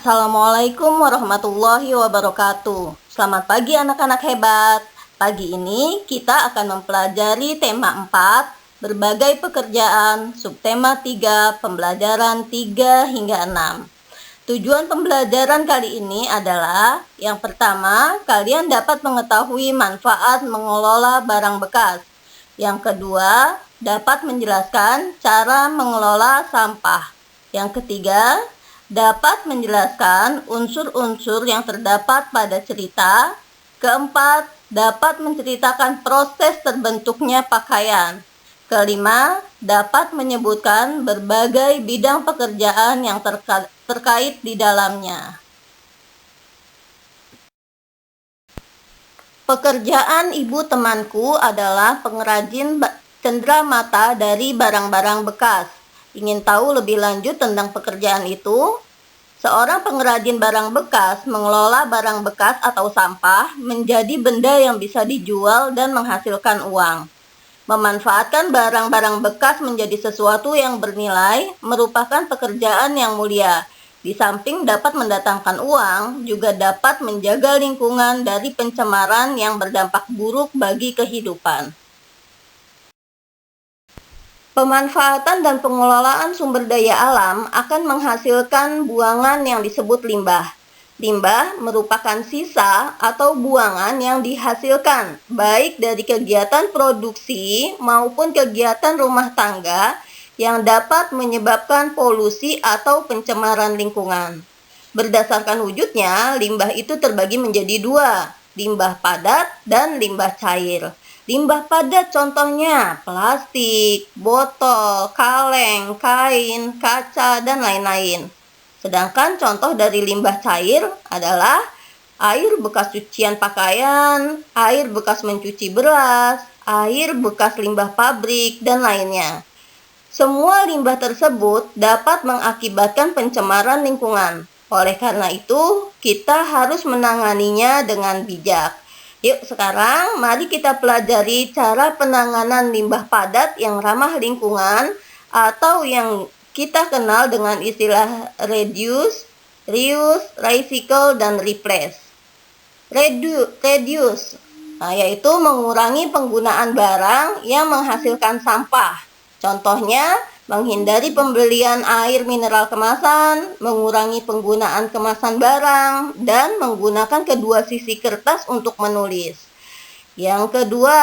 Assalamualaikum warahmatullahi wabarakatuh. Selamat pagi anak-anak hebat. Pagi ini kita akan mempelajari tema 4, berbagai pekerjaan, subtema 3, pembelajaran 3 hingga 6. Tujuan pembelajaran kali ini adalah yang pertama, kalian dapat mengetahui manfaat mengelola barang bekas. Yang kedua, dapat menjelaskan cara mengelola sampah. Yang ketiga, dapat menjelaskan unsur-unsur yang terdapat pada cerita. Keempat, dapat menceritakan proses terbentuknya pakaian. Kelima, dapat menyebutkan berbagai bidang pekerjaan yang terkait di dalamnya. Pekerjaan ibu temanku adalah pengrajin cenderamata dari barang-barang bekas. Ingin tahu lebih lanjut tentang pekerjaan itu? Seorang pengrajin barang bekas mengelola barang bekas atau sampah menjadi benda yang bisa dijual dan menghasilkan uang. Memanfaatkan barang-barang bekas menjadi sesuatu yang bernilai merupakan pekerjaan yang mulia. Di samping dapat mendatangkan uang, juga dapat menjaga lingkungan dari pencemaran yang berdampak buruk bagi kehidupan. Pemanfaatan dan pengelolaan sumber daya alam akan menghasilkan buangan yang disebut limbah. Limbah merupakan sisa atau buangan yang dihasilkan baik dari kegiatan produksi maupun kegiatan rumah tangga yang dapat menyebabkan polusi atau pencemaran lingkungan. Berdasarkan wujudnya, limbah itu terbagi menjadi dua, limbah padat dan limbah cair. Limbah padat contohnya plastik, botol, kaleng, kain, kaca, dan lain-lain. Sedangkan contoh dari limbah cair adalah air bekas cucian pakaian, air bekas mencuci beras, air bekas limbah pabrik, dan lainnya. Semua limbah tersebut dapat mengakibatkan pencemaran lingkungan. Oleh karena itu, kita harus menanganinya dengan bijak. Yuk sekarang mari kita pelajari cara penanganan limbah padat yang ramah lingkungan atau yang kita kenal dengan istilah reduce, reuse, recycle, dan replace. Reduce, yaitu mengurangi penggunaan barang yang menghasilkan sampah. Contohnya, menghindari pembelian air mineral kemasan, mengurangi penggunaan kemasan barang, dan menggunakan kedua sisi kertas untuk menulis. Yang kedua,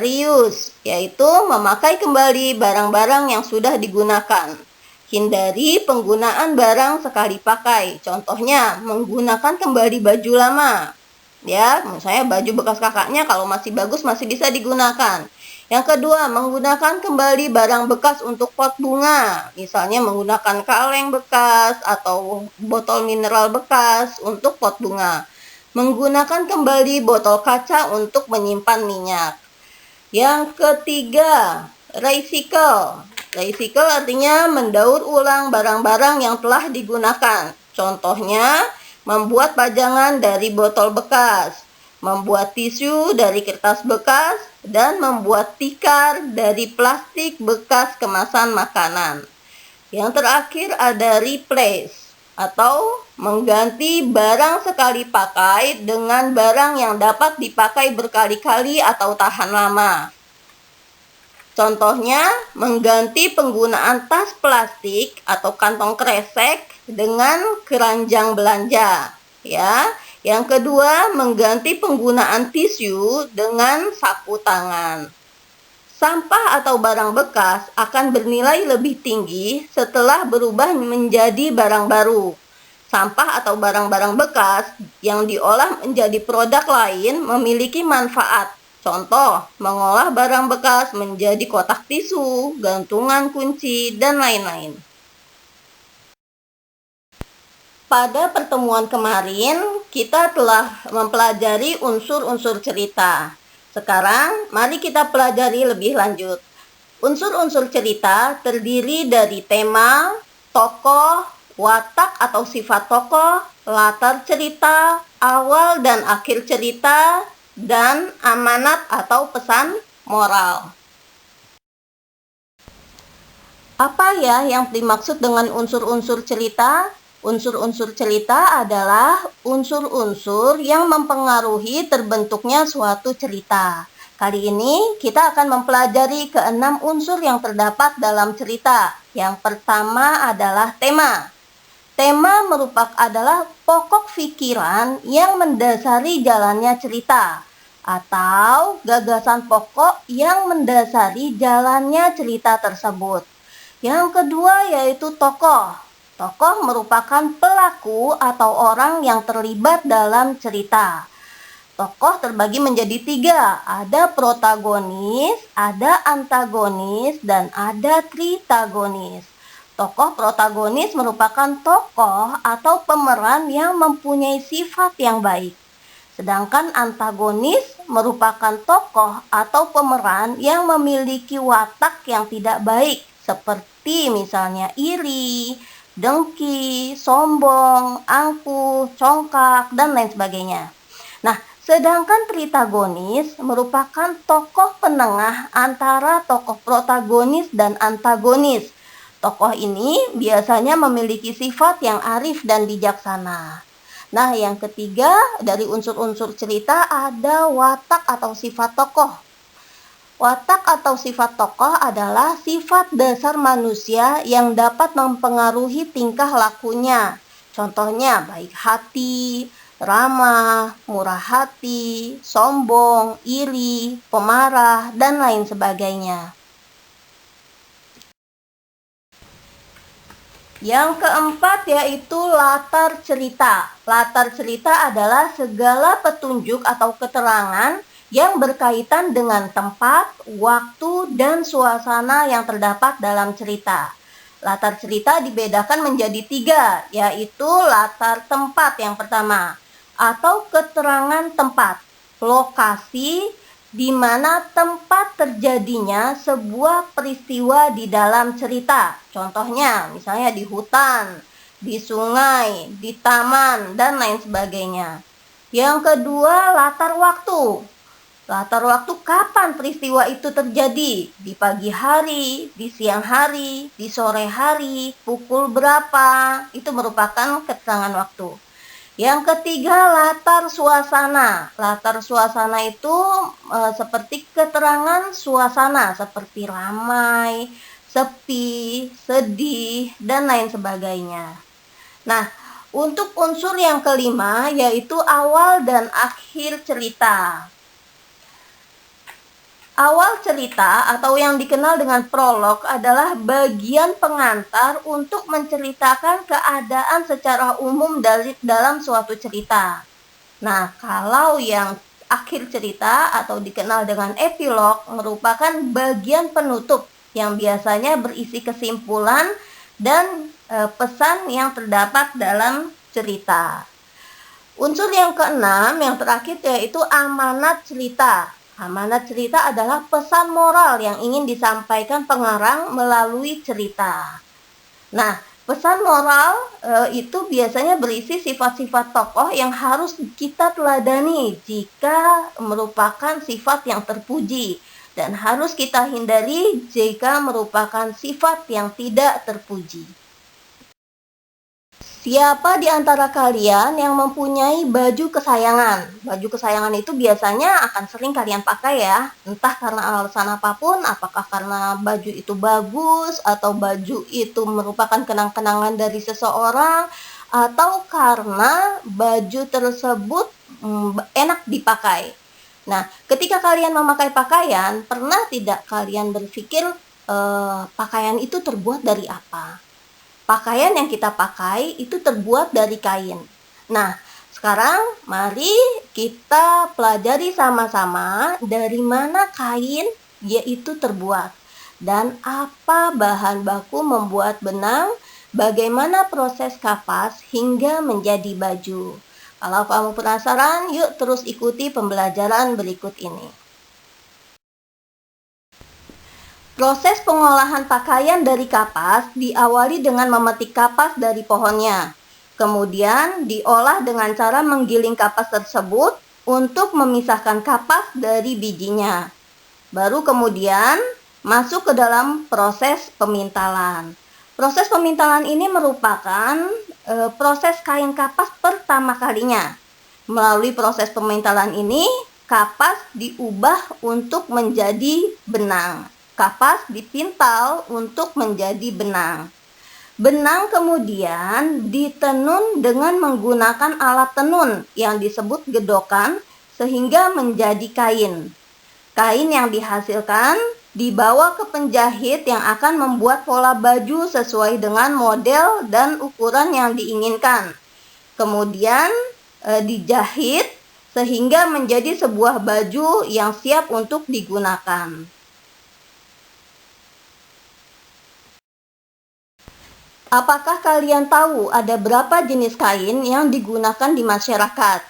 reuse, yaitu memakai kembali barang-barang yang sudah digunakan. Hindari penggunaan barang sekali pakai. Contohnya, menggunakan kembali baju lama. Ya, misalnya baju bekas kakaknya kalau masih bagus masih bisa digunakan. Yang kedua, menggunakan kembali barang bekas untuk pot bunga. Misalnya menggunakan kaleng bekas atau botol mineral bekas untuk pot bunga. Menggunakan kembali botol kaca untuk menyimpan minyak. Yang ketiga, recycle. Recycle artinya mendaur ulang barang-barang yang telah digunakan. Contohnya, membuat pajangan dari botol bekas, membuat tisu dari kertas bekas, dan membuat tikar dari plastik bekas kemasan makanan. Yang terakhir ada replace, atau mengganti barang sekali pakai dengan barang yang dapat dipakai berkali-kali atau tahan lama. Contohnya, mengganti penggunaan tas plastik atau kantong kresek dengan keranjang belanja, ya. Yang kedua, mengganti penggunaan tisu dengan sapu tangan. Sampah atau barang bekas akan bernilai lebih tinggi setelah berubah menjadi barang baru. Sampah atau barang-barang bekas yang diolah menjadi produk lain memiliki manfaat. Contoh, mengolah barang bekas menjadi kotak tisu, gantungan kunci, dan lain-lain. Pada pertemuan kemarin, kita telah mempelajari unsur-unsur cerita. Sekarang, mari kita pelajari lebih lanjut. Unsur-unsur cerita terdiri dari tema, tokoh, watak atau sifat tokoh, latar cerita, awal dan akhir cerita, dan amanat atau pesan moral. Apa ya yang dimaksud dengan unsur-unsur cerita? Unsur-unsur cerita adalah unsur-unsur yang mempengaruhi terbentuknya suatu cerita. Kali ini kita akan mempelajari keenam unsur yang terdapat dalam cerita. Yang pertama adalah tema. Tema adalah pokok pikiran yang mendasari jalannya cerita atau gagasan pokok yang mendasari jalannya cerita tersebut. Yang kedua yaitu tokoh. Tokoh merupakan pelaku atau orang yang terlibat dalam cerita. Tokoh terbagi menjadi 3, ada protagonis, ada antagonis, dan ada tritagonis. Tokoh protagonis merupakan tokoh atau pemeran yang mempunyai sifat yang baik. Sedangkan antagonis merupakan tokoh atau pemeran yang memiliki watak yang tidak baik, seperti misalnya iri, dengki, sombong, angkuh, congkak, dan lain sebagainya. Nah, sedangkan tritagonis merupakan tokoh penengah antara tokoh protagonis dan antagonis. Tokoh ini biasanya memiliki sifat yang arif dan bijaksana. Nah, yang ketiga dari unsur-unsur cerita ada watak atau sifat tokoh. Watak atau sifat tokoh adalah sifat dasar manusia yang dapat mempengaruhi tingkah lakunya. Contohnya baik hati, ramah, murah hati, sombong, iri, pemarah, dan lain sebagainya. Yang keempat yaitu latar cerita. Latar cerita adalah segala petunjuk atau keterangan yang berkaitan dengan tempat, waktu, dan suasana yang terdapat dalam cerita. Latar cerita dibedakan menjadi 3, yaitu latar tempat yang pertama, atau keterangan tempat, lokasi, di mana tempat terjadinya sebuah peristiwa di dalam cerita. Contohnya, misalnya di hutan, di sungai, di taman, dan lain sebagainya. Yang kedua, latar waktu. Latar waktu kapan peristiwa itu terjadi? Di pagi hari, di siang hari, di sore hari, pukul berapa? Itu merupakan keterangan waktu. Yang ketiga, latar suasana. Latar suasana itu seperti keterangan suasana, seperti ramai, sepi, sedih, dan lain sebagainya. Nah, untuk unsur yang kelima yaitu awal dan akhir cerita. Awal cerita atau yang dikenal dengan prolog adalah bagian pengantar untuk menceritakan keadaan secara umum dalam suatu cerita. Nah, kalau yang akhir cerita atau dikenal dengan epilog merupakan bagian penutup yang biasanya berisi kesimpulan dan pesan yang terdapat dalam cerita. Unsur yang keenam, yang terakhir yaitu amanat cerita. Amanat cerita adalah pesan moral yang ingin disampaikan pengarang melalui cerita. Nah, pesan moral itu biasanya berisi sifat-sifat tokoh yang harus kita teladani jika merupakan sifat yang terpuji, dan harus kita hindari jika merupakan sifat yang tidak terpuji. Siapa di antara kalian yang mempunyai baju kesayangan? Baju kesayangan itu biasanya akan sering kalian pakai ya. Entah karena alasan apapun, apakah karena baju itu bagus, atau baju itu merupakan kenang-kenangan dari seseorang, atau karena baju tersebut enak dipakai. Nah, ketika kalian memakai pakaian, pernah tidak kalian berpikir pakaian itu terbuat dari apa? Pakaian yang kita pakai itu terbuat dari kain. Nah, sekarang mari kita pelajari sama-sama dari mana kain yaitu terbuat dan apa bahan baku membuat benang, bagaimana proses kapas hingga menjadi baju. Kalau kamu penasaran, yuk terus ikuti pembelajaran berikut ini. Proses pengolahan pakaian dari kapas diawali dengan memetik kapas dari pohonnya. Kemudian diolah dengan cara menggiling kapas tersebut untuk memisahkan kapas dari bijinya. Baru kemudian masuk ke dalam proses pemintalan. Proses pemintalan ini merupakan proses kain kapas pertama kalinya. Melalui proses pementalan ini, kapas diubah untuk menjadi benang. Kapas dipintal untuk menjadi benang. Benang kemudian ditenun dengan menggunakan alat tenun yang disebut gedokan sehingga menjadi kain. Kain yang dihasilkan dibawa ke penjahit yang akan membuat pola baju sesuai dengan model dan ukuran yang diinginkan. Kemudian dijahit sehingga menjadi sebuah baju yang siap untuk digunakan. Apakah kalian tahu ada berapa jenis kain yang digunakan di masyarakat?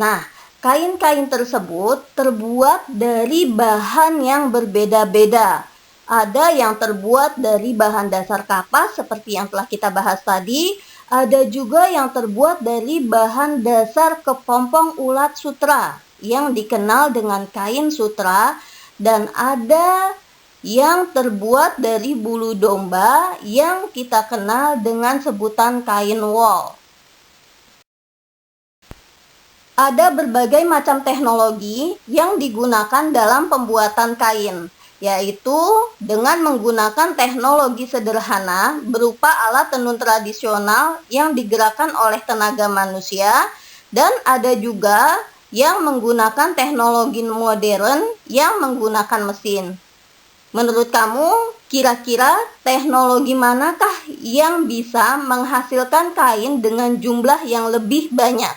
Nah, kain-kain tersebut terbuat dari bahan yang berbeda-beda. Ada yang terbuat dari bahan dasar kapas seperti yang telah kita bahas tadi. Ada juga yang terbuat dari bahan dasar kepompong ulat sutra yang dikenal dengan kain sutra. Dan ada yang terbuat dari bulu domba yang kita kenal dengan sebutan kain wol. Ada berbagai macam teknologi yang digunakan dalam pembuatan kain, yaitu dengan menggunakan teknologi sederhana berupa alat tenun tradisional yang digerakkan oleh tenaga manusia, dan ada juga yang menggunakan teknologi modern yang menggunakan mesin. Menurut kamu, kira-kira teknologi manakah yang bisa menghasilkan kain dengan jumlah yang lebih banyak?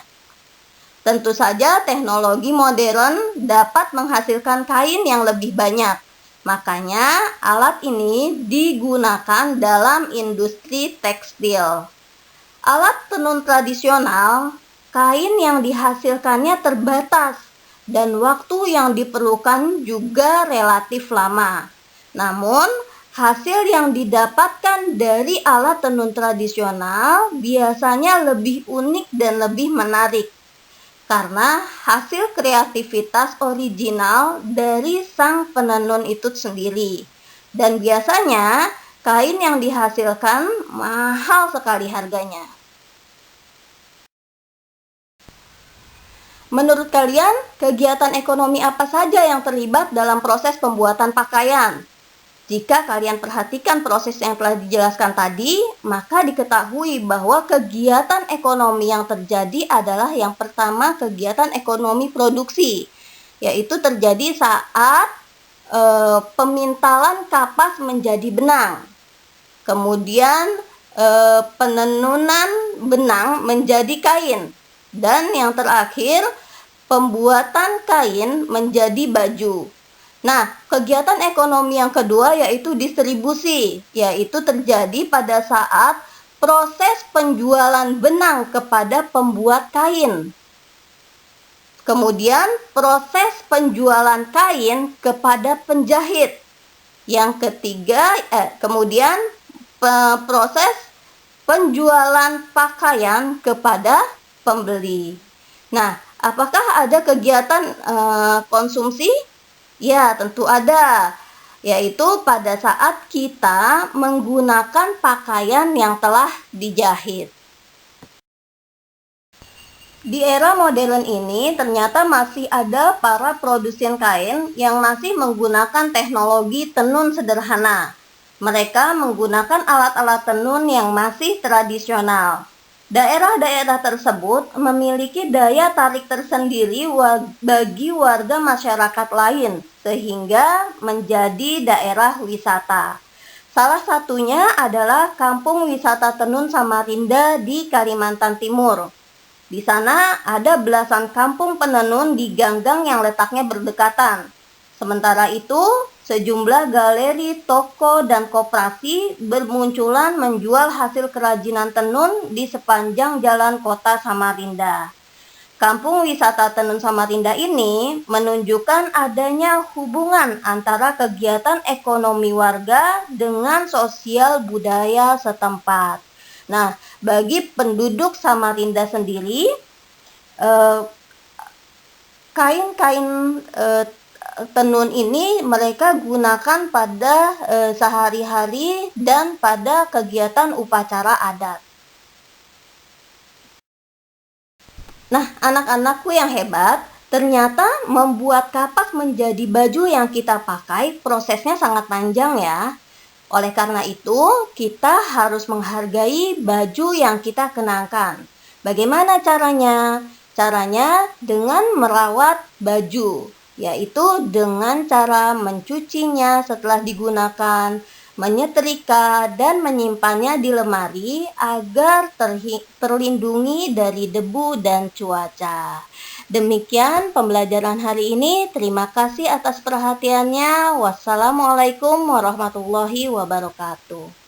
Tentu saja teknologi modern dapat menghasilkan kain yang lebih banyak. Makanya alat ini digunakan dalam industri tekstil. Alat tenun tradisional, kain yang dihasilkannya terbatas dan waktu yang diperlukan juga relatif lama. Namun, hasil yang didapatkan dari alat tenun tradisional biasanya lebih unik dan lebih menarik karena hasil kreativitas original dari sang penenun itu sendiri. Dan biasanya kain yang dihasilkan mahal sekali harganya. Menurut kalian, kegiatan ekonomi apa saja yang terlibat dalam proses pembuatan pakaian? Jika kalian perhatikan proses yang telah dijelaskan tadi, maka diketahui bahwa kegiatan ekonomi yang terjadi adalah yang pertama kegiatan ekonomi produksi, yaitu terjadi saat pemintalan kapas menjadi benang. Kemudian penenunan benang menjadi kain. Dan yang terakhir, pembuatan kain menjadi baju. Nah, kegiatan ekonomi yang kedua yaitu distribusi, yaitu terjadi pada saat proses penjualan benang kepada pembuat kain. Kemudian proses penjualan kain kepada penjahit. Yang ketiga, kemudian proses penjualan pakaian kepada pembeli. Nah, apakah ada kegiatan konsumsi? Ya, tentu ada, yaitu pada saat kita menggunakan pakaian yang telah dijahit. Di era modern ini, ternyata masih ada para produsen kain yang masih menggunakan teknologi tenun sederhana. Mereka menggunakan alat-alat tenun yang masih tradisional. Daerah-daerah tersebut memiliki daya tarik tersendiri bagi warga masyarakat lain, sehingga menjadi daerah wisata. Salah satunya adalah Kampung Wisata Tenun Samarinda di Kalimantan Timur. Di sana ada belasan kampung penenun di ganggang yang letaknya berdekatan. Sementara itu, sejumlah galeri, toko, dan koperasi bermunculan menjual hasil kerajinan tenun di sepanjang jalan kota Samarinda. Kampung Wisata Tenun Samarinda ini menunjukkan adanya hubungan antara kegiatan ekonomi warga dengan sosial budaya setempat. Nah, bagi penduduk Samarinda sendiri, kain-kain tenun ini mereka gunakan pada sehari-hari dan pada kegiatan upacara adat. Nah, anak-anakku yang hebat, ternyata membuat kapak menjadi baju yang kita pakai prosesnya sangat panjang ya. Oleh karena itu, kita harus menghargai baju yang kita kenakan. Bagaimana caranya? Caranya dengan merawat baju, yaitu dengan cara mencucinya setelah digunakan, menyetrika, dan menyimpannya di lemari agar terlindungi dari debu dan cuaca. Demikian pembelajaran hari ini. Terima kasih atas perhatiannya. Wassalamualaikum warahmatullahi wabarakatuh.